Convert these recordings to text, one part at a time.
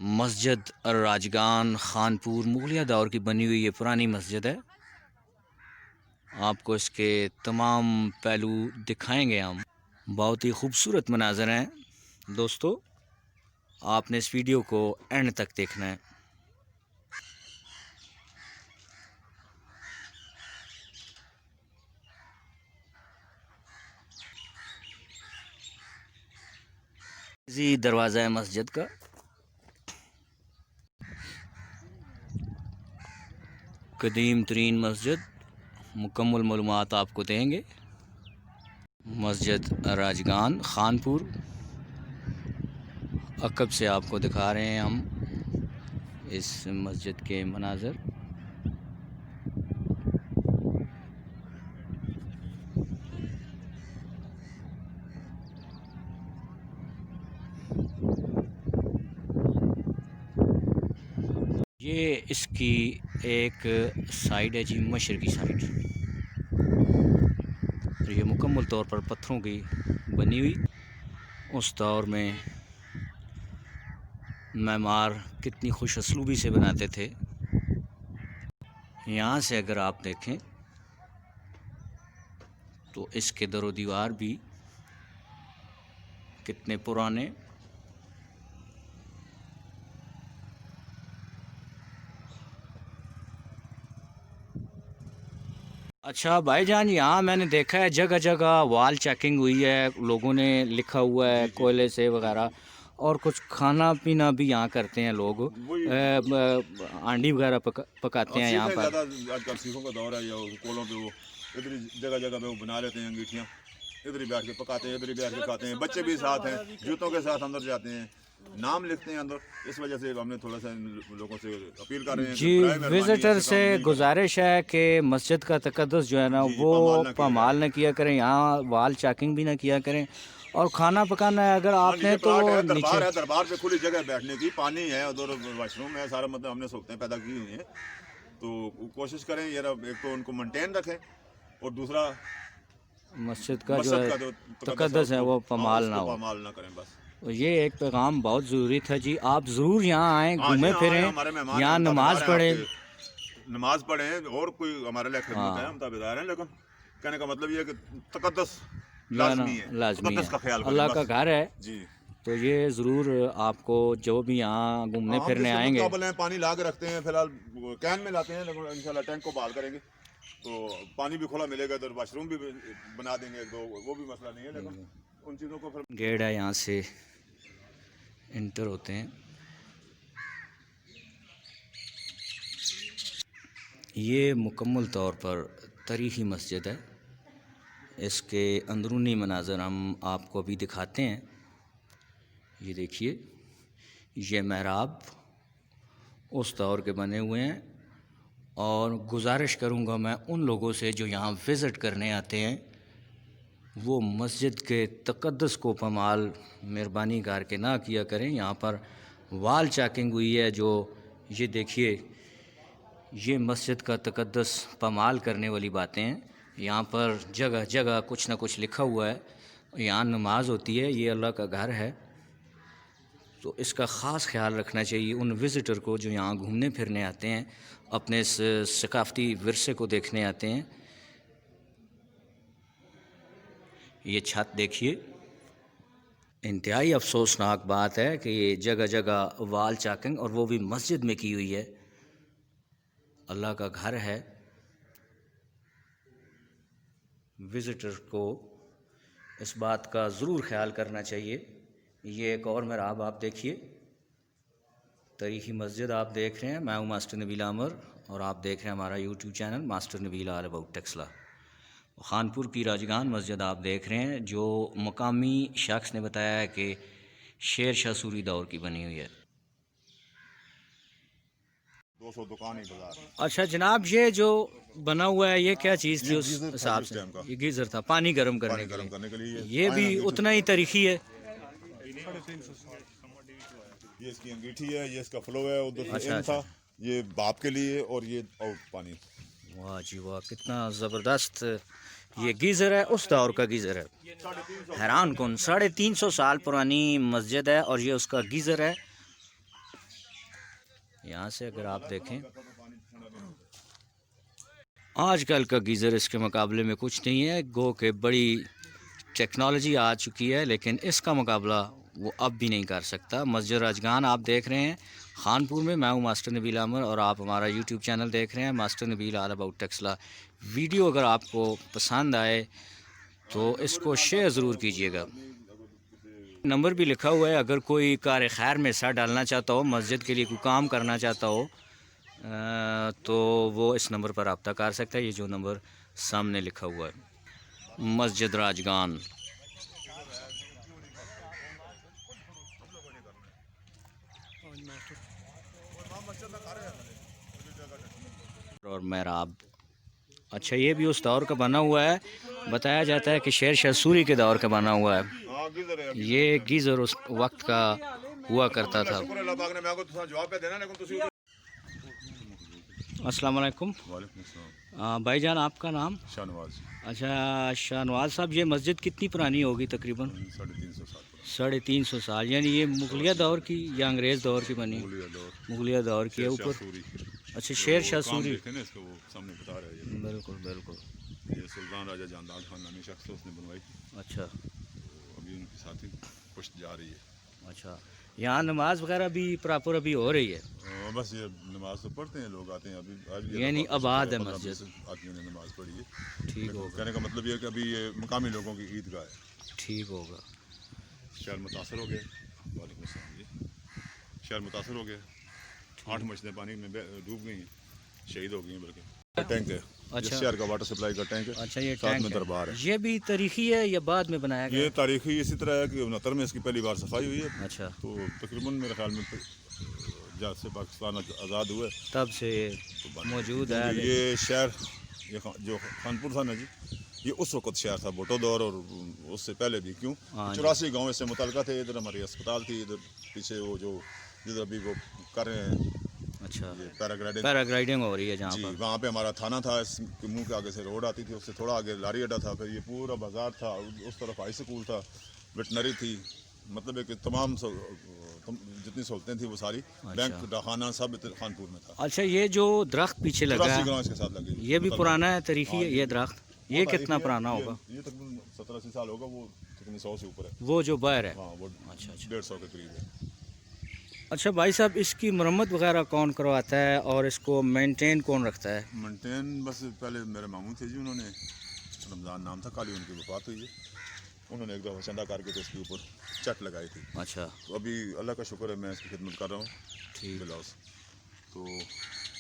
मस्जिद राजगान खानपुर मुगलिया दौर की बनी हुई ये पुरानी मस्जिद है। आपको इसके तमाम पहलू दिखाएंगे हम। बहुत ही खूबसूरत मनाज़र हैं दोस्तों, आपने इस वीडियो को एंड तक देखना है। जी दरवाज़ा है मस्जिद का। कदीम तरीन मस्जिद, मुकम्मल मालूमात आपको देंगे। मस्जिद राजगान खानपुर अकब से आपको दिखा रहे हैं हम इस मस्जिद के मनाज़र। ये इसकी एक साइड है जी, मशरक़ी साइड। ये मुकम्मल तौर पर पत्थरों की बनी हुई। उस दौर में मेमार कितनी खुश असलूबी से बनाते थे। यहाँ से अगर आप देखें तो इसके दरो दीवार भी कितने पुराने। अच्छा भाईजान, यहाँ मैंने देखा है जगह जगह वाल चेकिंग हुई है, लोगों ने लिखा हुआ है कोयले से वगैरह, और कुछ खाना पीना भी यहाँ करते हैं लोग। आंडी वगैरह पकाते हैं यहाँ पर। आजकल सीखों का दौर है, या कोलों पे वो इधर जगह जगह पे वो बना लेते हैं अंगीठियाँ, इधर ही बैठ के पकाते हैं, इधर ही बैठ के खाते हैं। बच्चे भी साथ हैं, जूतों के साथ अंदर जाते हैं, नाम लिखते हैं अंदर। इस वजह से हमने थोड़ा सा लोगों से अपील कर रहे हैं जी, विजिटर से गुजारिश है कि मस्जिद का तकद्दुस जो है ना वो पामाल न किया करें, यहाँ वाल चेकिंग भी ना किया करें। और खाना पकाना है अगर आपने तो दरबार है, दरबार पे खुली जगह बैठने की, पानी है, उधर वॉशरूम है, सारा मतलब हमने सोचते पैदा की हुई है। तो कोशिश करें यार, एक तो उनको मेंटेन रखें, और दूसरा मस्जिद का जो तकद्दुस है वो पामाल ना हो। पामाल ना करें बस। तो ये एक पैगाम बहुत ज़रूरी था जी। आप ज़रूर यहाँ आएँ, घूमें फिरें, यहाँ नमाज़ पढ़ें। नमाज पढ़ें, और कोई हमारे लिए खिदमत है, हम ताबेदार हैं। लेकिन कहने का मतलब ये है कि तकद्दुस लाजमी है, लाजमी है, का ख्याल करें, अल्लाह का घर है जी। तो ये ज़रूर आपको जो भी यहाँ घूमने फिरने आएंगे। पानी ला के रखते हैं, फिलहाल कैन में लाते हैं, लेकिन इंशाल्लाह टैंक को बहाल करेंगे तो पानी भी खुला मिलेगा। इधर वाशरूम भी बना देंगे एक दो, वो भी मसला नहीं है। लेकिन उन चीज़ों को फिर गेट है, यहाँ से इंटर होते हैं। ये मुकम्मल तौर पर तारीख़ी मस्जिद है। इसके अंदरूनी मनाज़र हम आपको अभी दिखाते हैं। ये देखिए, ये महराब उस दौर के बने हुए हैं। और गुजारिश करूँगा मैं उन लोगों से जो यहाँ विज़िट करने आते हैं, वो मस्जिद के तकद्दुस को पामाल मेहरबानी करके ना किया करें। यहाँ पर वाल चेकिंग हुई है, जो ये देखिए, ये मस्जिद का तकद्दुस पामाल करने वाली बातें हैं। यहाँ पर जगह जगह कुछ ना कुछ लिखा हुआ है, यहाँ नमाज होती है, ये अल्लाह का घर है। तो इसका ख़ास ख्याल रखना चाहिए उन विज़िटर को जो यहाँ घूमने फिरने आते हैं, अपने इस सकाफ़ती विरसे को देखने आते हैं। ये छत देखिए, इंतहाई अफसोसनाक बात है कि ये जगह जगह वाल चेकिंग, और वो भी मस्जिद में की हुई है। अल्लाह का घर है, विज़िटर को इस बात का ज़रूर ख्याल करना चाहिए। ये एक और महराब आप देखिए, तारीख़ी मस्जिद आप देख रहे हैं। मैं हूँ मास्टर नबील आमर, और आप देख रहे हैं हमारा YouTube channel master Nabeel all about Taxila. Khanpur की राजगान मस्जिद आप देख रहे हैं, जो मकामी शख्स ने बताया है कि शेर शाह सूरी दौर की बनी हुई है। 200 दुकान ही बाजार। अच्छा जनाब, ये जो बना हुआ है ये क्या चीज़ थी उस हिसाब से? ये गीज़र था, पानी गर्म करने के लिए। ये भी उतना ही तारीख़ी है। ये इसकी अंगीठी है, ये इसका फ्लो है, उधर अच्छा, था, ये बाप के लिए, और ये आउट पानी। वाह जी वाह, कितना ज़बरदस्त ये गीज़र है, उस दौर का गीज़र है। हैरान कौन, 350 साल पुरानी मस्जिद है और ये उसका गीज़र है। यहाँ से अगर आप देखें, आजकल का गीज़र इसके मुकाबले में कुछ नहीं है। गो के बड़ी टेक्नोलॉजी आ चुकी है, लेकिन इसका मुकाबला वो अब भी नहीं कर सकता। मस्जिद राजगान आप देख रहे हैं खानपुर में। मैं हूँ मास्टर नबील आमर और आप हमारा यूट्यूब चैनल देख रहे हैं master Nabeel all about Taxila. Video अगर आपको पसंद आए तो इसको शेयर ज़रूर कीजिएगा। नंबर भी लिखा हुआ है, अगर कोई कार खैर में हिस्सा डालना चाहता हो, मस्जिद के लिए कोई काम करना चाहता हो तो वो इस नंबर पर रब्ता कर सकता है। ये जो नंबर सामने लिखा हुआ है, मस्जिद राजगान। और मेहराब, अच्छा ये भी उस दौर का बना हुआ है। बताया जाता है कि शेर शाह सूरी के दौर का बना हुआ है। ये गीज़र उस वक्त का हुआ करता था। अस्सलाम वालेकुम। भाईजान आपका नाम? शाहनवाज। अच्छा शाहनवाज साहब, ये मस्जिद कितनी पुरानी होगी तकरीबन? 350 साल। 350 साल। यानी ये मुगलिया दौर की या अंग्रेज़ दौर की बनी? मुगलिया दौर की है। ऊपर अच्छा शेर शाह सूरी, इसको वो सामने बता रहे हैं। बिल्कुल बिल्कुल। ये सुल्तान राजा जानदाल खान नामी शख्स उसने बनवाई। अच्छा, अभी उनके साथ ही पुष्ट जा रही है। अच्छा, यहाँ नमाज वगैरह भी प्रॉपर अभी हो रही है? बस ये नमाज तो पढ़ते हैं लोग, आते हैं अभी आज भी। यानी आबाद है मस्जिद? आदमियों ने नमाज पढ़ी है। ठीक होगा। कहने का मतलब ये है कि अभी ये मुकामी लोगों की ईदगाह है। ठीक होगा। शहर मुतासर हो गए। वालेकुम अस्सलाम जी। शहर मुतासर हो गए। 8 मस्जिदें पानी में डूब गई, शहीद हो गई बल्कि। टैंक है। अच्छा, शहर का वाटर सप्लाई का टैंक है। अच्छा, ये साथ टैंक में है। दरबार है। ये भी तारीखी है या बाद में बनाया गया? ये तारीखी इसी तरह है कि 69 में इसकी पहली बार सफाई हुई है। अच्छा, तो तकरीबन मेरे ख्याल में जब से पाकिस्तान आज़ाद हुआ तब से मौजूद है। ये शहर, ये जो खानपुर था ना जी, ये उस वक्त शहर था भुट्टो दौर और उससे पहले भी। क्यों? 84 गाँव इससे मुतल्लका थे। इधर हमारी अस्पताल थी, इधर पीछे वो जो जिधर अभी वो कर रहे हैं। अच्छा, पैराग्लाइडिंग हो रही है जहाँ पर। वहाँ पे हमारा थाना था, इसके मुंह के आगे से रोड आती थी, उससे थोड़ा आगे लारी अड्डा था, फिर ये पूरा बाजार था, उस तरफ हाई स्कूल था, वेटनरी थी, मतलब एक तमाम जितनी सहूलतें थी वो सारी। अच्छा। बैंक डाखाना सब खानपुर में था। अच्छा, ये जो दरख्त पीछे लगा है इसके साथ लगे, ये भी पुराना है, तारीखी है ये दरख्त? ये कितना पुराना होगा? ये तकरीबन 70-80 साल होगा, वो तकरीबन 100 से ऊपर है। वो जो बाहर है? हाँ, वो अच्छा, 150 के करीब है। अच्छा भाई साहब, इसकी मरम्मत वगैरह कौन करवाता है और इसको मेंटेन कौन रखता है? मेंटेन बस पहले मेरे मामू थे जी, उन्होंने, रमज़ान नाम था, काली उनकी वफात हुई है। उन्होंने एक दफ़ा चंदा करके तो इसके ऊपर चट लगाई थी। अच्छा, तो अभी अल्लाह का शुक्र है मैं इसकी खिदमत कर रहा हूँ। ठीक। बिलास तो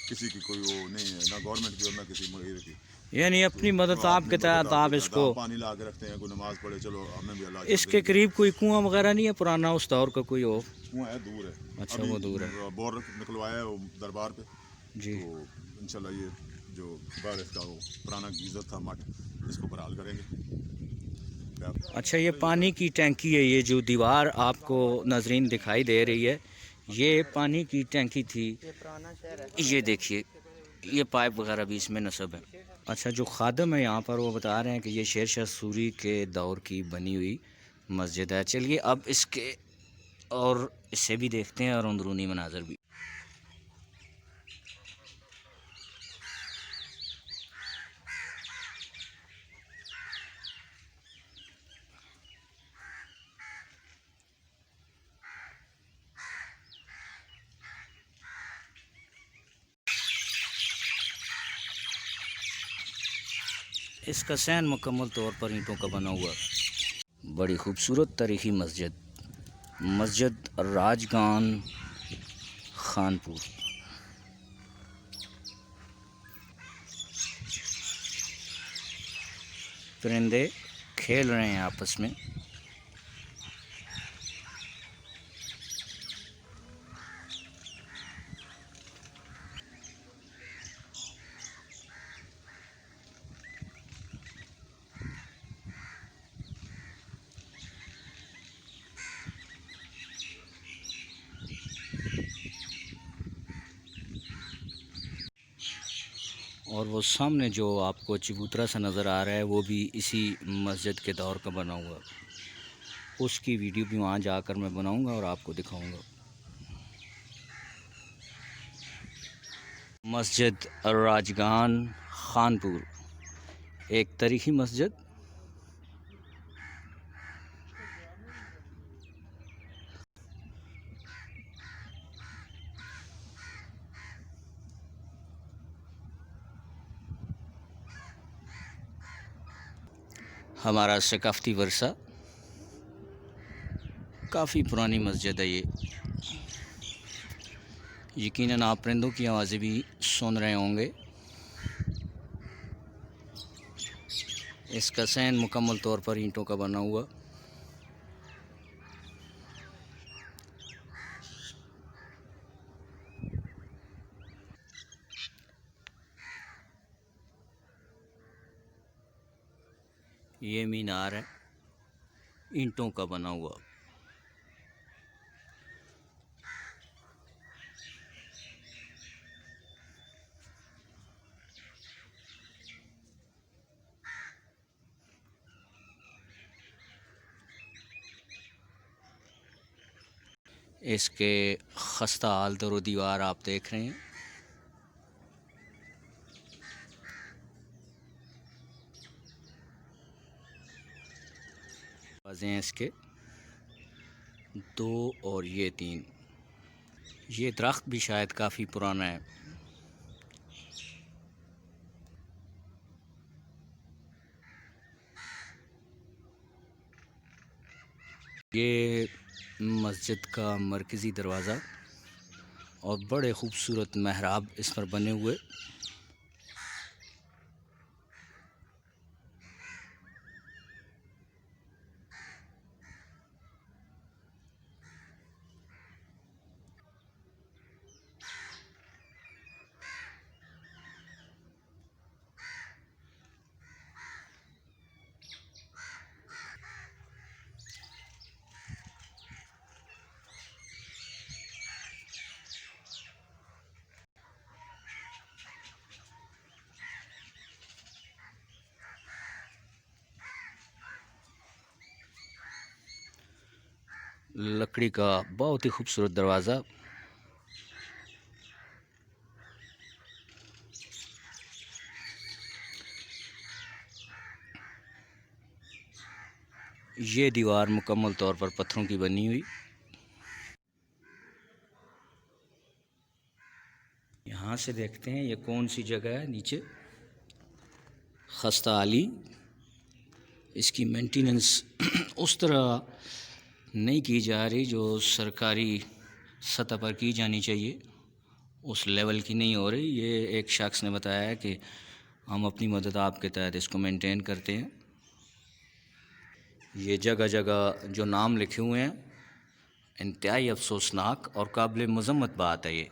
किसी की कोई वो नहीं है, ना गवर्नमेंट की और ना किसी मुगीर की। यानी अपनी मदद आपके तहत आप इसको पानी ला के रखते हैं, कोई नमाज पढ़े, चलो हमें भी अल्लाह। इसके करीब कोई कुआं वगैरह नहीं है पुराना उस दौर का कोई हो? कुआं है, दूर है। अच्छा, वो दूर है। बोर निकलवाया है वो दरबार पे जी। तो इंशाल्लाह ये जो बार इसका वो पुराना गीज़र था मठ, इसको बहाल करेंगे। अच्छा, ये पानी की टैंकी है, ये जो दीवार आपको नाजरीन दिखाई दे रही है, ये पानी की टैंकी थी। ये देखिए, ये पाइप वगैरह भी इसमें नस्ब है। अच्छा, जो खादम है यहाँ पर वो बता रहे हैं कि ये शेर शाह सूरी के दौर की बनी हुई मस्जिद है। चलिए अब इसके और इससे भी देखते हैं और अंदरूनी मनाजर भी। इसका सैन मुकम्मल तौर पर ईंटों का बना हुआ, बड़ी खूबसूरत तारीखी मस्जिद, मस्जिद राजगान खानपुर। परिंदे खेल रहे हैं आपस में। और वो सामने जो आपको चबूतरा सा नज़र आ रहा है वो भी इसी मस्जिद के दौर का बना हुआ, उसकी वीडियो भी वहाँ जाकर मैं बनाऊंगा और आपको दिखाऊंगा। मस्जिद राजगान खानपुर, एक तारीखी मस्जिद। हमारा सकाफ़ती वर्सा, काफ़ी पुरानी मस्जिद है ये। यकीनन आप परिंदों की आवाज़ें भी सुन रहे होंगे। इसका सैन मुकम्मल तौर पर ईंटों का बना हुआ। ये मीनार है, ईंटों का बना हुआ। इसके खस्ता हाल दरो दीवार आप देख रहे हैं। दरवाज़े हैं इसके 2 और ये 3। ये दरख्त भी शायद काफ़ी पुराना है। ये मस्जिद का मरकज़ी दरवाज़ा और बड़े ख़ूबसूरत महराब इस पर बने हुए। लकड़ी का बहुत ही खूबसूरत दरवाज़ा। ये दीवार मुकम्मल तौर पर पत्थरों की बनी हुई। यहाँ से देखते हैं ये कौन सी जगह है। नीचे खस्ता आली, इसकी मेंटेनेंस उस तरह नहीं की जा रही जो सरकारी सतह पर की जानी चाहिए, उस लेवल की नहीं हो रही। ये एक शख्स ने बताया है कि हम अपनी मदद आपके तहत इसको मेंटेन करते हैं। ये जगह जगह जो नाम लिखे हुए हैं, इंतहाई अफसोसनाक और काबिल मज़म्मत बात है ये।